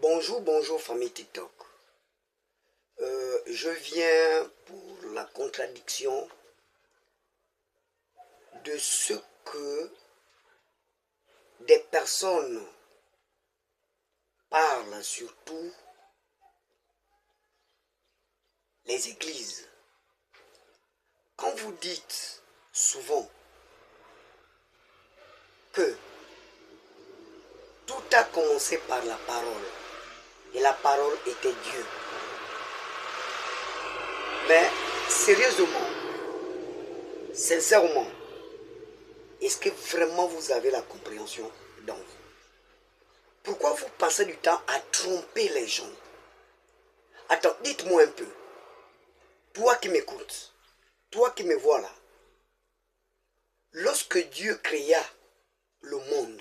Bonjour, bonjour famille TikTok. Je viens pour la contradiction de ce que des personnes parlent, surtout les églises. Quand vous dites souvent que tout a commencé par la parole et la parole était Dieu, mais sérieusement, sincèrement, est-ce que vraiment vous avez la compréhension dans vous? Pourquoi vous passez du temps à tromper les gens? Attends, dites-moi un peu. Toi qui m'écoutes, toi qui me vois là, lorsque Dieu créa le monde,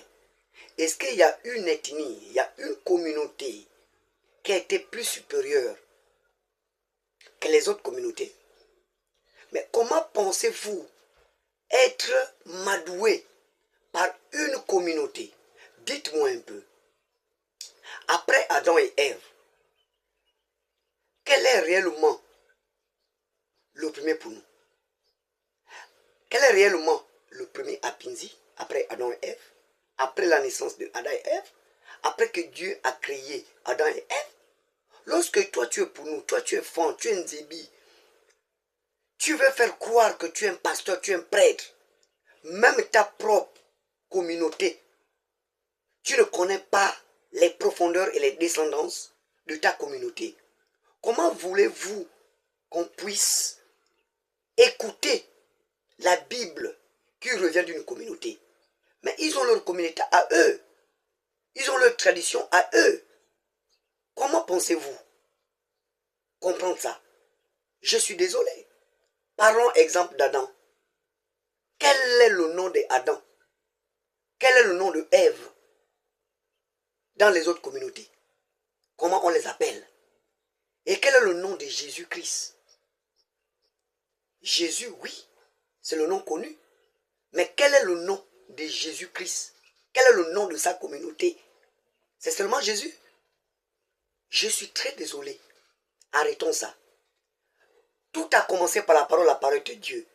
est-ce qu'il y a une ethnie, il y a une communauté qui a été plus supérieure que les autres communautés? Mais comment pensez-vous être madoué par une communauté? Dites-moi un peu. Après Adam et Ève, quel est réellement le premier pour nous? Quel est réellement le premier Apinzi après Adam et Ève? Après la naissance de Adam et Ève? Après que Dieu a créé Adam et Ève? Lorsque toi tu es pour nous, toi tu es fan, tu es un zébi, tu veux faire croire que tu es un pasteur, tu es un prêtre, même ta propre communauté, tu ne connais pas les profondeurs et les descendances de ta communauté. Comment voulez-vous qu'on puisse écouter la Bible qui revient d'une communauté? Mais ils ont leur communauté à eux. Ils ont leur tradition à eux. Comment pensez-vous comprendre ça? Je suis désolé. Parlons exemple d'Adam. Quel est le nom d'Adam? Quel est le nom de Ève dans les autres communautés? Comment on les appelle? Et quel est le nom de Jésus-Christ? Jésus, oui, c'est le nom connu. Mais quel est le nom de Jésus-Christ? Quel est le nom de sa communauté? C'est seulement Jésus? Je suis très désolé. Arrêtons ça. Tout a commencé par la parole de Dieu.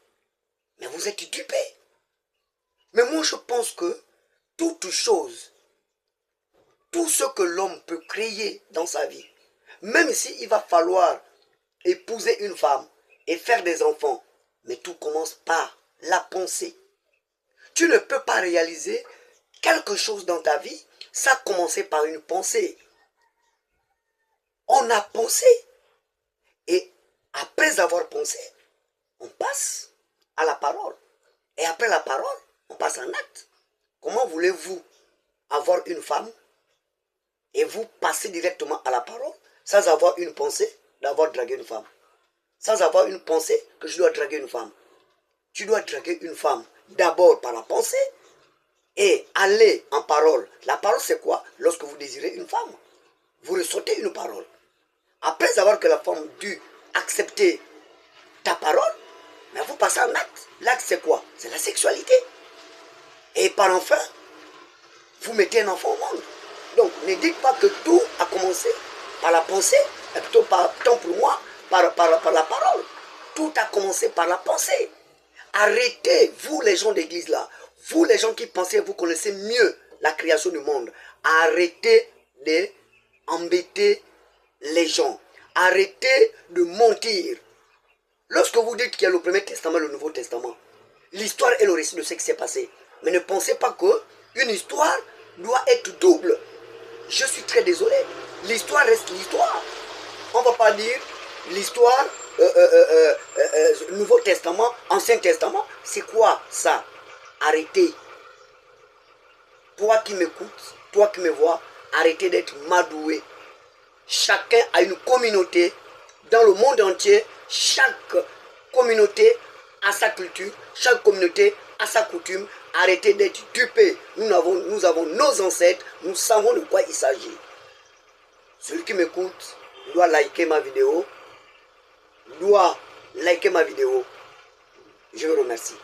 Mais vous êtes dupés. Mais moi je pense que toute chose, tout ce que l'homme peut créer dans sa vie, même s'il va falloir épouser une femme et faire des enfants, mais tout commence par la pensée. Tu ne peux pas réaliser quelque chose dans ta vie sans commencer par une pensée. On a pensé. Et après avoir pensé, on passe à la parole. Et après la parole, on passe en acte. Comment voulez-vous avoir une femme et vous passez directement à la parole sans avoir une pensée d'avoir dragué une femme? Sans avoir une pensée que je dois draguer une femme. Tu dois draguer une femme d'abord par la pensée et aller en parole. La parole c'est quoi? Lorsque vous désirez une femme, vous ressentez une parole. Après avoir que la femme dû accepter ta parole, mais vous passez en acte. L'acte c'est quoi? C'est la sexualité. Et par enfin, vous mettez un enfant au monde. Donc ne dites pas que tout a commencé par la pensée, et plutôt tant pour moi, par la parole. Tout a commencé par la pensée. Arrêtez, vous les gens d'église là, vous les gens qui pensez, vous connaissez mieux la création du monde. Arrêtez d'embêter les gens. Arrêtez de mentir. Lorsque vous dites qu'il y a le Premier Testament et le Nouveau Testament, l'histoire est le récit de ce qui s'est passé. Mais ne pensez pas qu'une histoire doit être double. Je suis très désolé. L'histoire reste l'histoire. On ne va pas dire l'histoire Nouveau Testament, Ancien Testament. C'est quoi ça? Arrêtez. Toi qui m'écoutes, toi qui me vois, arrêtez d'être madoué. Chacun a une communauté dans le monde entier. Chaque communauté a sa culture, chaque communauté a sa coutume. Arrêtez d'être dupés. Nous avons nos ancêtres, nous savons de quoi il s'agit. Celui qui m'écoute doit liker ma vidéo. Je vous remercie.